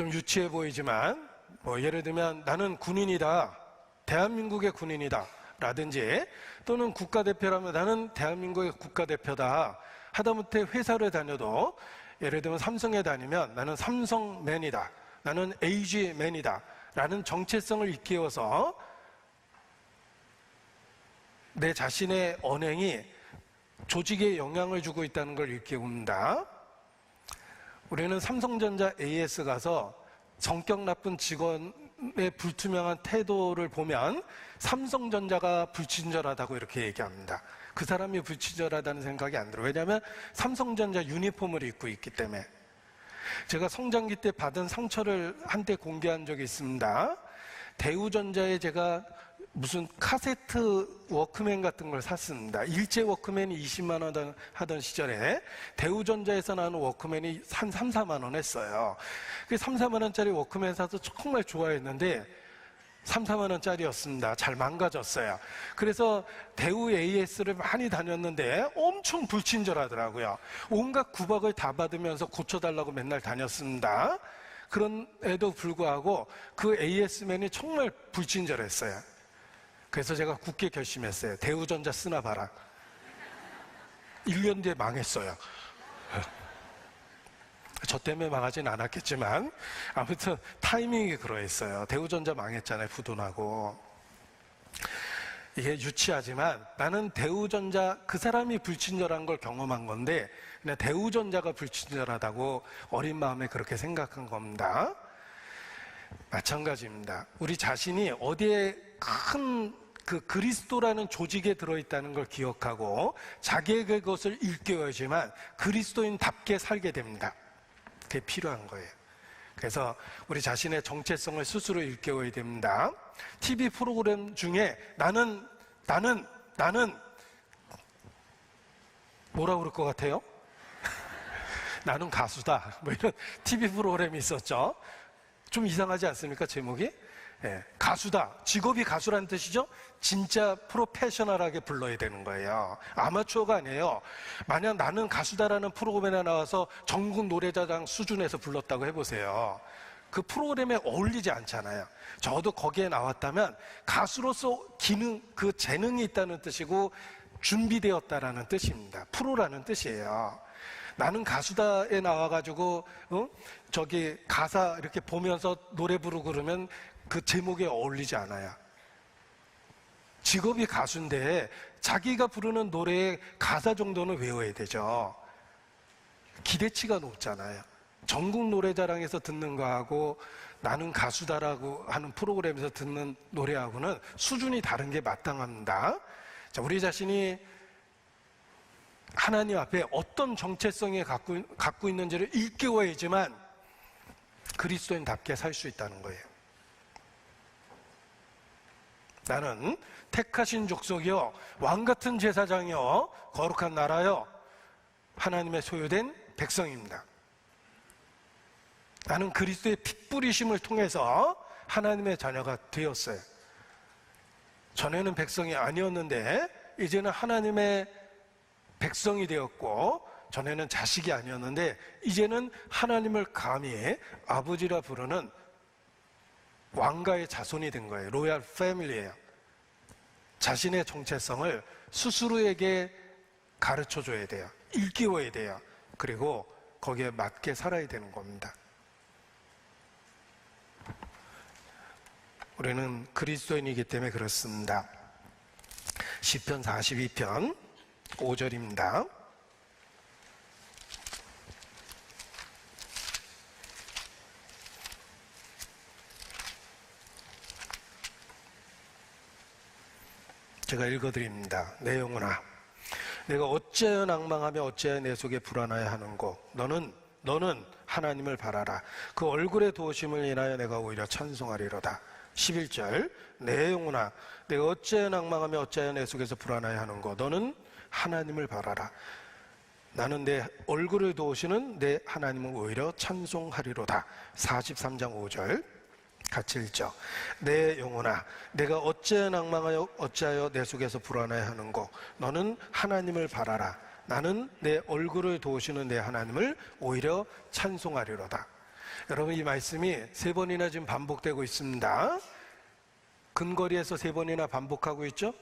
좀 유치해 보이지만 예를 들면 나는 군인이다, 대한민국의 군인이다 라든지, 또는 국가대표라면 나는 대한민국의 국가대표다, 하다못해 회사를 다녀도 예를 들면 삼성에 다니면 나는 삼성맨이다, 나는 AG맨이다 라는 정체성을 일깨워서 내 자신의 언행이 조직에 영향을 주고 있다는 걸 일깨웁니다. 우리는 삼성전자 AS 가서 성격 나쁜 직원의 불투명한 태도를 보면 삼성전자가 불친절하다고 이렇게 얘기합니다. 그 사람이 불친절하다는 생각이 안 들어요. 왜냐하면 삼성전자 유니폼을 입고 있기 때문에. 제가 성장기 때 받은 상처를 한때 공개한 적이 있습니다. 대우전자에 제가 무슨 카세트 워크맨 같은 걸 샀습니다. 일제 워크맨이 20만 원 하던 시절에 대우전자에서 나오는 워크맨이 한 3, 4만 원 했어요. 그 3, 4만 원짜리 워크맨 사서 정말 좋아했는데 3, 4만 원짜리였습니다. 잘 망가졌어요. 그래서 대우 AS를 많이 다녔는데 엄청 불친절하더라고요. 온갖 구박을 다 받으면서 고쳐달라고 맨날 다녔습니다. 그런에도 불구하고 그 AS맨이 정말 불친절했어요. 그래서 제가 굳게 결심했어요. 대우전자 쓰나 봐라. 1년 뒤에 망했어요. 저 때문에 망하진 않았겠지만 아무튼 타이밍이 그러했어요. 대우전자 망했잖아요. 부도나고. 이게 유치하지만 나는 대우전자 그 사람이 불친절한 걸 경험한 건데 그냥 대우전자가 불친절하다고 어린 마음에 그렇게 생각한 겁니다. 마찬가지입니다. 우리 자신이 어디에 큰 그 그리스도라는 조직에 들어있다는 걸 기억하고 자기에게 그것을 일깨워야지만 그리스도인답게 살게 됩니다. 그게 필요한 거예요. 그래서 우리 자신의 정체성을 스스로 일깨워야 됩니다. TV 프로그램 중에 나는 뭐라고 그럴 것 같아요? 나는 가수다. 뭐 이런 TV 프로그램이 있었죠. 좀 이상하지 않습니까? 제목이? 네, 가수다. 직업이 가수라는 뜻이죠? 진짜 프로페셔널하게 불러야 되는 거예요. 아마추어가 아니에요. 만약 나는 가수다라는 프로그램에 나와서 전국 노래자랑 수준에서 불렀다고 해보세요. 그 프로그램에 어울리지 않잖아요. 저도 거기에 나왔다면 가수로서 그 재능이 있다는 뜻이고 준비되었다라는 뜻입니다. 프로라는 뜻이에요. 나는 가수다에 나와가지고 저기 가사 이렇게 보면서 노래 부르고 그러면 그 제목에 어울리지 않아요. 직업이 가수인데 자기가 부르는 노래의 가사 정도는 외워야 되죠. 기대치가 높잖아요. 전국 노래자랑에서 듣는 거하고 나는 가수다라고 하는 프로그램에서 듣는 노래하고는 수준이 다른 게 마땅합니다. 자, 우리 자신이 하나님 앞에 어떤 정체성에 갖고 있는지를 일깨워야지만 그리스도인답게 살 수 있다는 거예요. 나는 택하신 족속이요 왕같은 제사장이요 거룩한 나라요 하나님의 소유된 백성입니다. 나는 그리스도의 핏부리심을 통해서 하나님의 자녀가 되었어요. 전에는 백성이 아니었는데 이제는 하나님의 백성이 되었고, 전에는 자식이 아니었는데 이제는 하나님을 감히 아버지라 부르는 왕가의 자손이 된 거예요. 로얄 패밀리예요. 자신의 정체성을 스스로에게 가르쳐줘야 돼요. 일깨워야 돼요. 그리고 거기에 맞게 살아야 되는 겁니다. 우리는 그리스도인이기 때문에 그렇습니다. 시편 42편 5절입니다. 제가 읽어드립니다. 내 영혼아, 내가 어찌하여 낭망하며 어찌하여 내 속에 불안하여 하는고 너는 하나님을 바라라. 그 얼굴의 도우심을 인하여 내가 오히려 찬송하리로다. 11절, 내 영혼아, 내가 어찌하여 낭망하며 어찌하여 내 속에서 불안하여 하는고 너는 하나님을 바라라. 나는 내 얼굴을 도우시는 내 하나님을 오히려 찬송하리로다. 43장 5절 같이 읽죠. 내 영혼아, 내가 어찌하여 낭망하여 어찌하여 내 속에서 불안하여 하는고 너는 하나님을 바라라. 나는 내 얼굴을 도우시는 내 하나님을 오히려 찬송하리로다. 여러분, 이 말씀이 3번이나 지금 반복되고 있습니다. 근거리에서 3번이나 반복하고 있죠?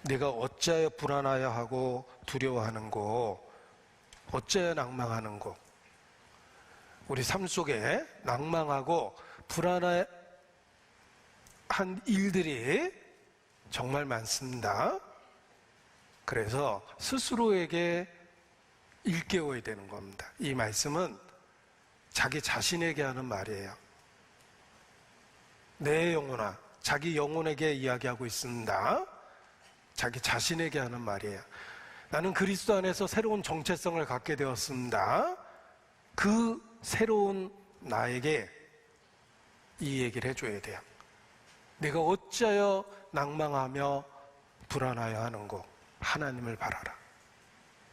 내가 어찌하여 불안하여 하고 두려워하는고, 어찌하여 낭망하는고. 우리 삶 속에 낭망하고 불안한 일들이 정말 많습니다. 그래서 스스로에게 일깨워야 되는 겁니다. 이 말씀은 자기 자신에게 하는 말이에요. 내 영혼아, 자기 영혼에게 이야기하고 있습니다. 자기 자신에게 하는 말이에요. 나는 그리스도 안에서 새로운 정체성을 갖게 되었습니다. 그 새로운 나에게 이 얘기를 해줘야 돼요. 내가 어찌하여 낭망하며 불안하여 하는고, 하나님을 바라라.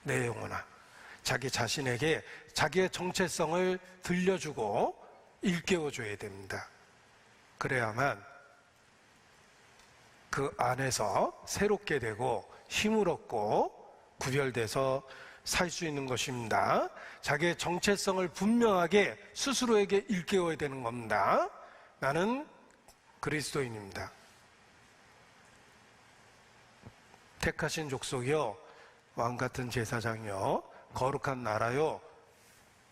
내 영혼아, 자기 자신에게 자기의 정체성을 들려주고 일깨워줘야 됩니다. 그래야만 그 안에서 새롭게 되고 힘을 얻고 구별돼서 살 수 있는 것입니다. 자기의 정체성을 분명하게 스스로에게 일깨워야 되는 겁니다. 나는 그리스도인입니다. 택하신 족속이요, 왕같은 제사장이요, 거룩한 나라요,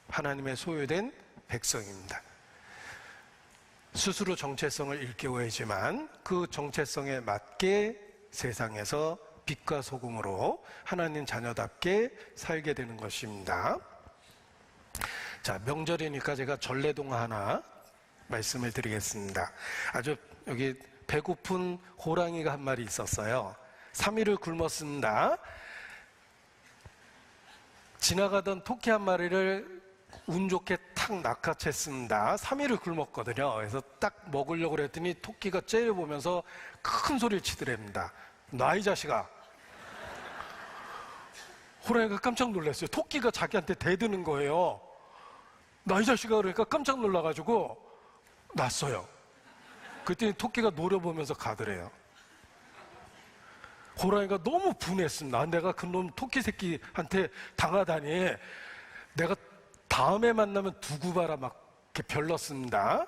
하나님의 소유된 백성입니다. 스스로 정체성을 일깨워야지만 그 정체성에 맞게 세상에서 빛과 소금으로 하나님 자녀답게 살게 되는 것입니다. 자, 명절이니까 제가 전래동화 하나 말씀을 드리겠습니다. 아주 여기 배고픈 호랑이가 한 마리 있었어요. 3일을 굶었습니다. 지나가던 토끼 한 마리를 운 좋게 탁 낚아챘습니다. 3일을 굶었거든요. 그래서 딱 먹으려고 그랬더니 토끼가 째려보면서 큰 소리를 치더랍니다. 나 이 자식아. 호랑이가 깜짝 놀랐어요. 토끼가 자기한테 대드는 거예요. 나 이 자식아, 그러니까 깜짝 놀라가지고 놨어요. 그랬더니 토끼가 노려보면서 가더래요. 호랑이가 너무 분했습니다. 내가 그놈 토끼 새끼한테 당하다니, 내가 다음에 만나면 두고 봐라, 막 이렇게 별렀습니다.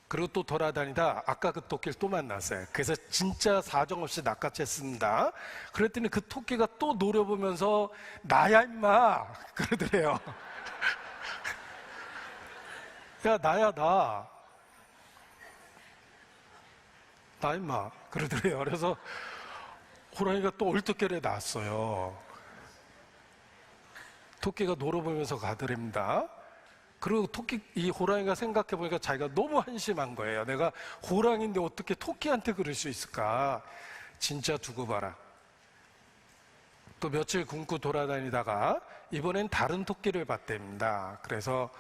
그리고 또 돌아다니다 아까 그 토끼를 또 만났어요. 그래서 진짜 사정없이 낚아챘습니다. 그랬더니 그 토끼가 또 노려보면서 나야 임마 그러더래요. 야, 나야 나 임마 그러더래요. 그래서 호랑이가 또 얼떨결에 났어요. 토끼가 노려보면서 가더랍니다. 그리고 이 호랑이가 생각해보니까 자기가 너무 한심한 거예요. 내가 호랑이인데 어떻게 토끼한테 그럴 수 있을까? 진짜 두고 봐라. 또 며칠 굶고 돌아다니다가 이번엔 다른 토끼를 봤답니다. 그래서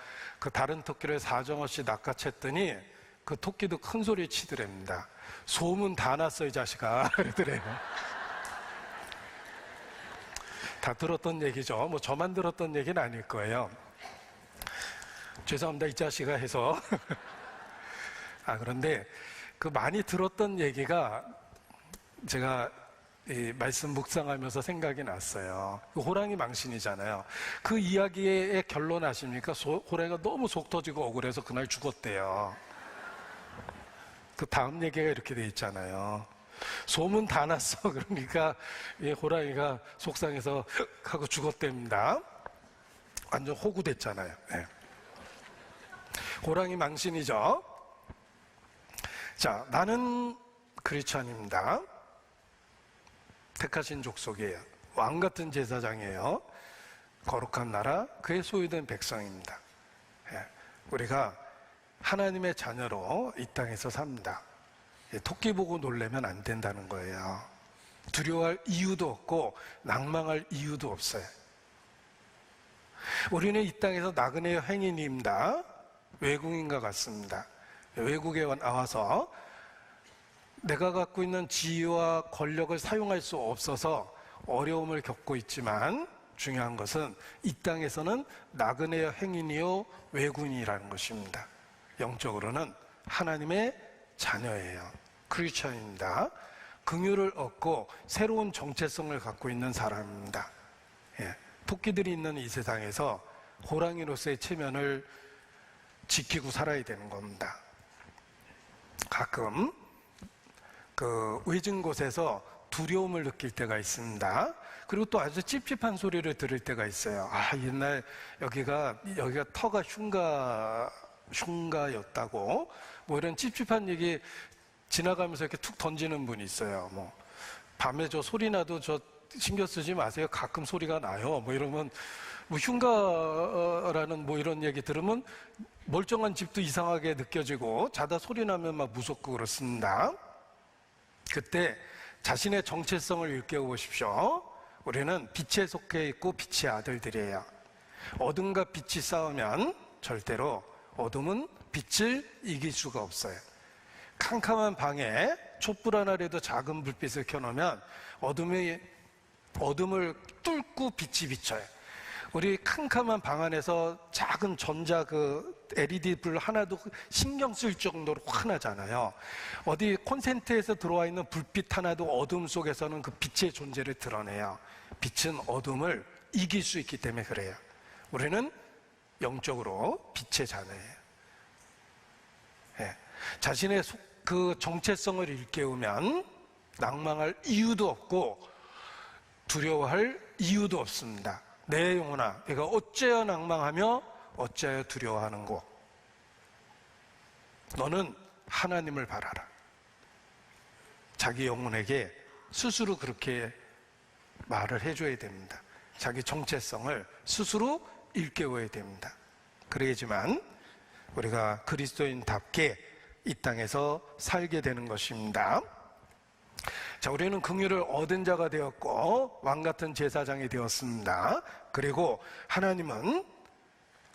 그 다른 토끼를 사정없이 낚아챘더니 그 토끼도 큰 소리 치더랍니다. 소문 다 났어 이 자식아 그러더래요. 다 들었던 얘기죠. 뭐 저만 들었던 얘기는 아닐 거예요. 죄송합니다 이 자식아 해서. 그런데 그 많이 들었던 얘기가 제가 이 말씀 묵상하면서 생각이 났어요. 그 호랑이 망신이잖아요. 그 이야기의 결론 아십니까? 호랑이가 너무 속 터지고 억울해서 그날 죽었대요. 그 다음 얘기가 이렇게 돼 있잖아요. 소문 다 났어. 그러니까 이 호랑이가 속상해서 하고 죽었답니다. 완전 호구됐잖아요. 네. 호랑이 망신이죠. 자, 나는 크리스찬입니다. 택하신 족속이에요. 왕같은 제사장이에요. 거룩한 나라, 그의 소유된 백성입니다. 예, 우리가 하나님의 자녀로 이 땅에서 삽니다. 토끼 보고 놀래면 안 된다는 거예요. 두려워할 이유도 없고 낭망할 이유도 없어요. 우리는 이 땅에서 나그네의 행인입니다. 외국인과 같습니다. 외국에 나와서 내가 갖고 있는 지위와 권력을 사용할 수 없어서 어려움을 겪고 있지만 중요한 것은 이 땅에서는 나그네의 행인이요 외국인이라는 것입니다. 영적으로는 하나님의 자녀예요. 크리스천입니다. 긍휼을 얻고 새로운 정체성을 갖고 있는 사람입니다. 예, 토끼들이 있는 이 세상에서 호랑이로서의 체면을 지키고 살아야 되는 겁니다. 가끔 그 외진 곳에서 두려움을 느낄 때가 있습니다. 그리고 또 아주 찝찝한 소리를 들을 때가 있어요. 옛날 여기가 터가 흉가였다고 뭐 이런 찝찝한 얘기 지나가면서 이렇게 툭 던지는 분이 있어요. 뭐 밤에 저 소리 나도 저 신경 쓰지 마세요. 가끔 소리가 나요. 뭐 이러면 뭐 흉가라는 뭐 이런 얘기 들으면 멀쩡한 집도 이상하게 느껴지고 자다 소리 나면 막 무섭고 그렇습니다. 그때 자신의 정체성을 일깨워 보십시오. 우리는 빛에 속해 있고 빛의 아들들이에요. 어둠과 빛이 싸우면 절대로 어둠은 빛을 이길 수가 없어요. 캄캄한 방에 촛불 하나라도 작은 불빛을 켜놓으면 어둠을 뚫고 빛이 비쳐요. 우리 캄캄한 방 안에서 작은 전자 LED 불 하나도 신경 쓸 정도로 환하잖아요. 어디 콘센트에서 들어와 있는 불빛 하나도 어둠 속에서는 그 빛의 존재를 드러내요. 빛은 어둠을 이길 수 있기 때문에 그래요. 우리는 영적으로 빛의 자녀예요. 자신의 그 정체성을 일깨우면 낭망할 이유도 없고 두려워할 이유도 없습니다. 내 영혼아, 내가 어째여 낭망하며 어째여 두려워하는고? 너는 하나님을 바라라. 자기 영혼에게 스스로 그렇게 말을 해줘야 됩니다. 자기 정체성을 스스로 일깨워야 됩니다. 그래야지만 우리가 그리스도인답게 이 땅에서 살게 되는 것입니다. 자, 우리는 긍휼을 얻은 자가 되었고 왕 같은 제사장이 되었습니다. 그리고 하나님은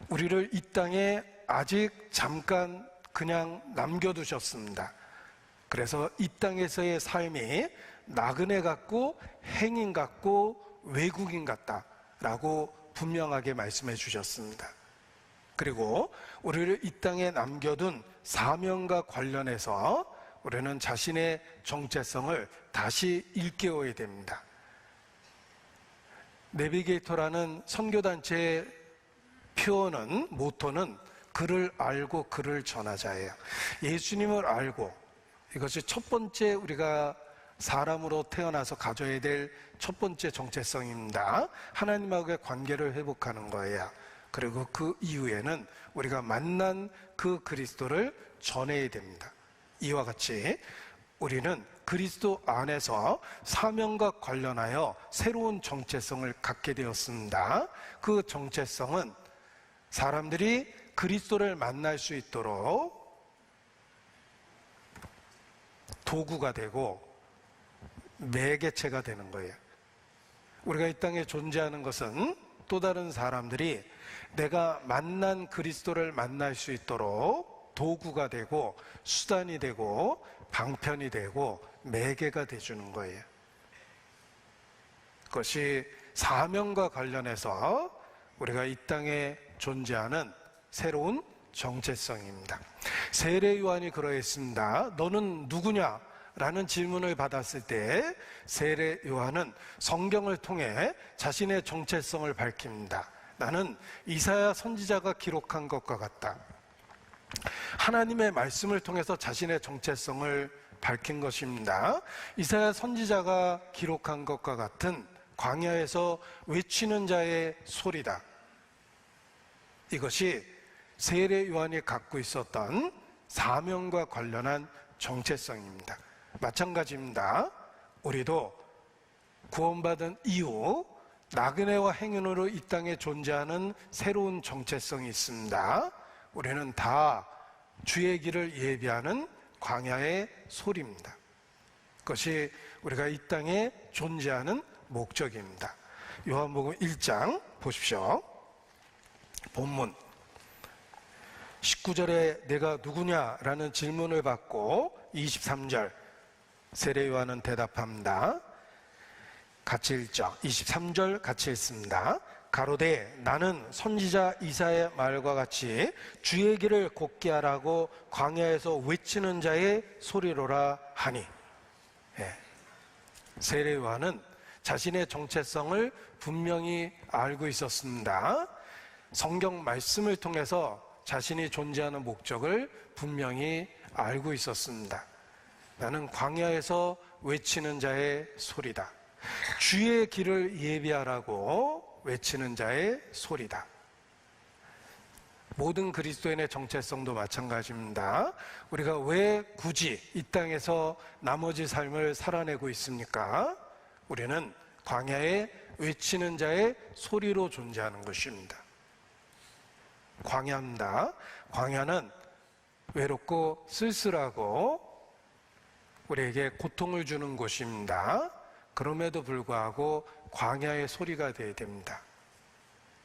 우리를 이 땅에 아직 잠깐 그냥 남겨두셨습니다. 그래서 이 땅에서의 삶이 나그네 같고 행인 같고 외국인 같다라고 분명하게 말씀해 주셨습니다. 그리고 우리를 이 땅에 남겨둔 사명과 관련해서 우리는 자신의 정체성을 다시 일깨워야 됩니다. 내비게이터라는 선교단체의 표어는, 모토는 그를 알고 그를 전하자예요. 예수님을 알고, 이것이 첫 번째 우리가 사람으로 태어나서 가져야 될 첫 번째 정체성입니다. 하나님하고의 관계를 회복하는 거예요. 그리고 그 이후에는 우리가 만난 그 그리스도를 전해야 됩니다. 이와 같이 우리는 그리스도 안에서 사명과 관련하여 새로운 정체성을 갖게 되었습니다. 그 정체성은 사람들이 그리스도를 만날 수 있도록 도구가 되고 매개체가 되는 거예요. 우리가 이 땅에 존재하는 것은 또 다른 사람들이 내가 만난 그리스도를 만날 수 있도록 도구가 되고 수단이 되고 방편이 되고 매개가 돼주는 거예요. 그것이 사명과 관련해서 우리가 이 땅에 존재하는 새로운 정체성입니다. 세례 요한이 그러했습니다. 너는 누구냐? 라는 질문을 받았을 때 세례 요한은 성경을 통해 자신의 정체성을 밝힙니다. 나는 이사야 선지자가 기록한 것과 같다. 하나님의 말씀을 통해서 자신의 정체성을 밝힌 것입니다. 이사야 선지자가 기록한 것과 같은 광야에서 외치는 자의 소리다. 이것이 세례 요한이 갖고 있었던 사명과 관련한 정체성입니다. 마찬가지입니다. 우리도 구원받은 이후 나그네와 행인으로 이 땅에 존재하는 새로운 정체성이 있습니다. 우리는 다 주의 길을 예비하는 광야의 소리입니다. 그것이 우리가 이 땅에 존재하는 목적입니다. 요한복음 1장 보십시오. 본문 19절에 내가 누구냐라는 질문을 받고 23절 세례 요한은 대답합니다. 같이 읽죠. 23절 같이 읽습니다. 가로되 나는 선지자 이사야의 말과 같이 주의 길을 곧게 하라고 광야에서 외치는 자의 소리로라 하니. 세례 요한은 자신의 정체성을 분명히 알고 있었습니다. 성경 말씀을 통해서 자신이 존재하는 목적을 분명히 알고 있었습니다. 나는 광야에서 외치는 자의 소리다. 주의 길을 예비하라고 외치는 자의 소리다. 모든 그리스도인의 정체성도 마찬가지입니다. 우리가 왜 굳이 이 땅에서 나머지 삶을 살아내고 있습니까? 우리는 광야에 외치는 자의 소리로 존재하는 것입니다. 광야입니다. 광야는 외롭고 쓸쓸하고 우리에게 고통을 주는 곳입니다. 그럼에도 불구하고 광야의 소리가 되어야 됩니다.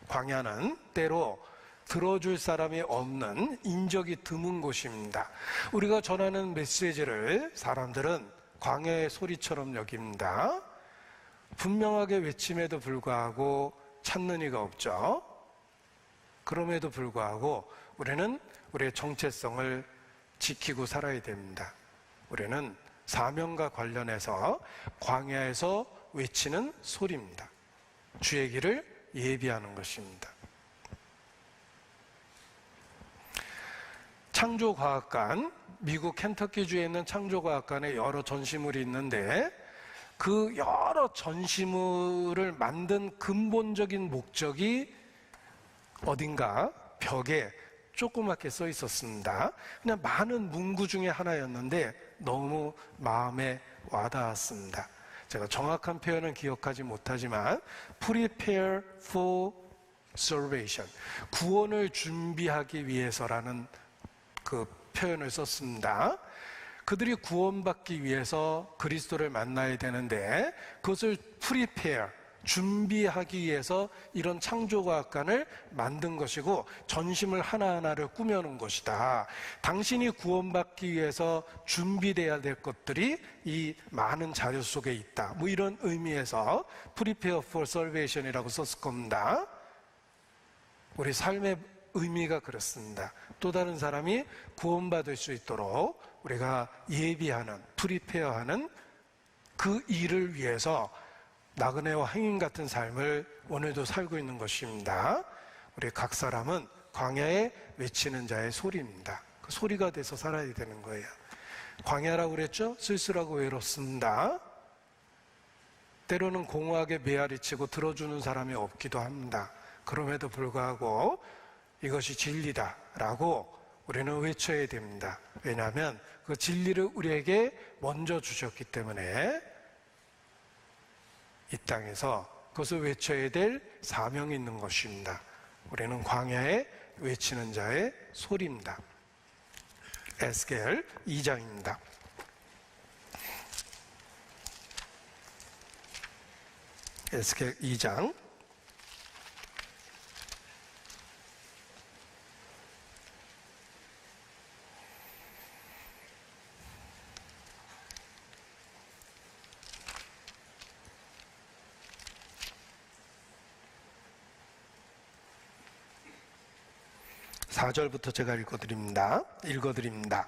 광야는 때로 들어줄 사람이 없는 인적이 드문 곳입니다. 우리가 전하는 메시지를 사람들은 광야의 소리처럼 여깁니다. 분명하게 외침에도 불구하고 찾는 이가 없죠. 그럼에도 불구하고 우리는 우리의 정체성을 지키고 살아야 됩니다. 우리는 사명과 관련해서 광야에서 외치는 소리입니다. 주의 길을 예비하는 것입니다. 창조과학관, 미국 켄터키주에 있는 창조과학관에 여러 전시물이 있는데 그 여러 전시물을 만든 근본적인 목적이 어딘가 벽에 조그맣게 써 있었습니다. 그냥 많은 문구 중에 하나였는데 너무 마음에 와닿았습니다. 제가 정확한 표현은 기억하지 못하지만 Prepare for Salvation, 구원을 준비하기 위해서라는 그 표현을 썼습니다. 그들이 구원받기 위해서 그리스도를 만나야 되는데 그것을 prepare, 준비하기 위해서 이런 창조과학관을 만든 것이고 전심을 하나하나를 꾸며놓은 것이다. 당신이 구원받기 위해서 준비돼야 될 것들이 이 많은 자료 속에 있다. 뭐 이런 의미에서 Prepare for Salvation이라고 썼을 겁니다. 우리 삶의 의미가 그렇습니다. 또 다른 사람이 구원받을 수 있도록 우리가 예비하는, 프리페어하는 그 일을 위해서 나그네와 행인 같은 삶을 오늘도 살고 있는 것입니다. 우리 각 사람은 광야에 외치는 자의 소리입니다. 그 소리가 돼서 살아야 되는 거예요. 광야라고 그랬죠? 쓸쓸하고 외롭습니다. 때로는 공허하게 메아리치고 들어주는 사람이 없기도 합니다. 그럼에도 불구하고 이것이 진리다라고 우리는 외쳐야 됩니다. 왜냐하면 그 진리를 우리에게 먼저 주셨기 때문에 이 땅에서 그것을 외쳐야 될 사명이 있는 것입니다. 우리는 광야에 외치는 자의 소리입니다. 에스겔 2장입니다. 에스겔 2장 4절부터 제가 읽어드립니다.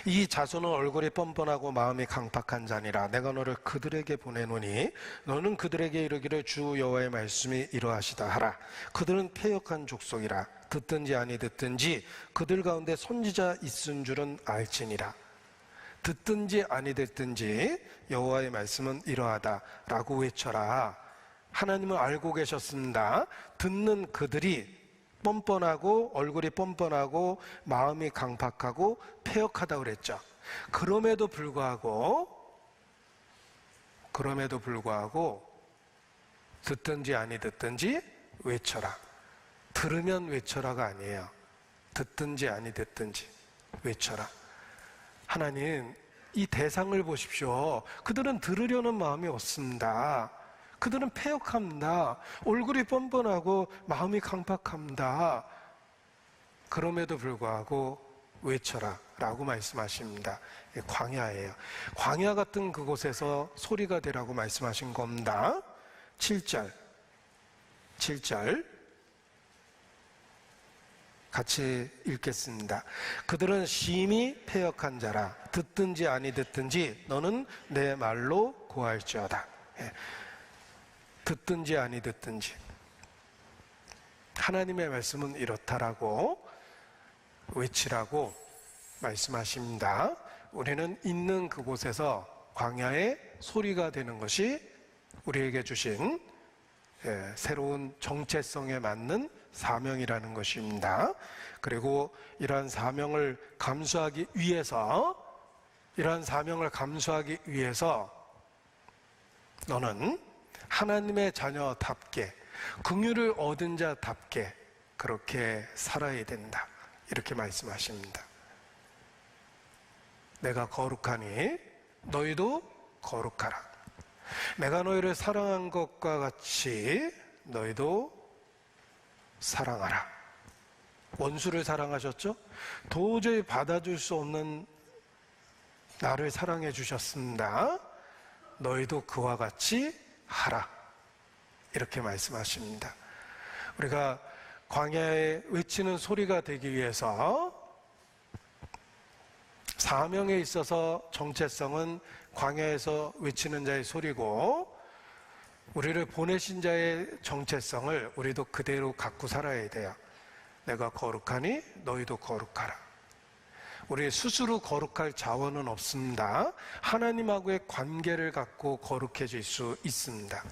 이 자손은 얼굴이 뻔뻔하고 마음이 강팍한 자니라. 내가 너를 그들에게 보내노니 너는 그들에게 이르기를 주 여호와의 말씀이 이러하시다 하라. 그들은 패역한 족속이라. 듣든지 아니 듣든지 그들 가운데 선지자 있은 줄은 알지니라. 듣든지 아니 듣든지 여호와의 말씀은 이러하다라고 외쳐라. 하나님은 알고 계셨습니다. 듣는 그들이 뻔뻔하고 얼굴이 뻔뻔하고 마음이 강팍하고 패역하다고 그랬죠. 그럼에도 불구하고 듣든지 아니 듣든지 외쳐라. 들으면 외쳐라가 아니에요. 듣든지 아니 듣든지 외쳐라. 하나님, 이 대상을 보십시오. 그들은 들으려는 마음이 없습니다. 그들은 패역합니다. 얼굴이 뻔뻔하고 마음이 강팍합니다. 그럼에도 불구하고 외쳐라 라고 말씀하십니다. 광야예요. 광야 같은 그곳에서 소리가 되라고 말씀하신 겁니다. 7절 같이 읽겠습니다. 그들은 심히 패역한 자라. 듣든지 아니 듣든지 너는 내 말로 고할지어다. 듣든지 아니 듣든지 하나님의 말씀은 이렇다라고 외치라고 말씀하십니다. 우리는 있는 그곳에서 광야의 소리가 되는 것이 우리에게 주신 새로운 정체성에 맞는 사명이라는 것입니다. 그리고 이러한 사명을 감수하기 위해서 너는 하나님의 자녀답게, 긍휼을 얻은 자답게 그렇게 살아야 된다, 이렇게 말씀하십니다. 내가 거룩하니 너희도 거룩하라. 내가 너희를 사랑한 것과 같이 너희도 사랑하라. 원수를 사랑하셨죠? 도저히 받아줄 수 없는 나를 사랑해 주셨습니다. 너희도 그와 같이 하라, 이렇게 말씀하십니다. 우리가 광야에 외치는 소리가 되기 위해서 사명에 있어서 정체성은 광야에서 외치는 자의 소리고, 우리를 보내신 자의 정체성을 우리도 그대로 갖고 살아야 돼요. 내가 거룩하니 너희도 거룩하라. 우리 스스로 거룩할 자원은 없습니다. 하나님하고의 관계를 갖고 거룩해질 수 있습니다.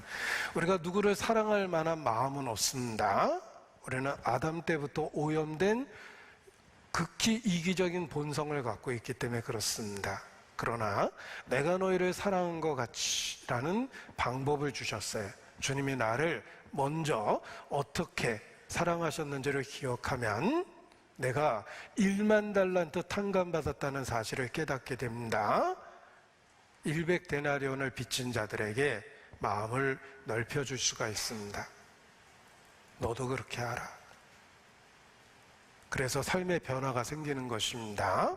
우리가 누구를 사랑할 만한 마음은 없습니다. 우리는 아담 때부터 오염된 극히 이기적인 본성을 갖고 있기 때문에 그렇습니다. 그러나 내가 너희를 사랑한 것 같이라는 방법을 주셨어요. 주님이 나를 먼저 어떻게 사랑하셨는지를 기억하면 내가 1만 달란트 탕감받았다는 사실을 깨닫게 됩니다. 100데나리온을 빚진 자들에게 마음을 넓혀줄 수가 있습니다. 너도 그렇게 하라. 그래서 삶의 변화가 생기는 것입니다.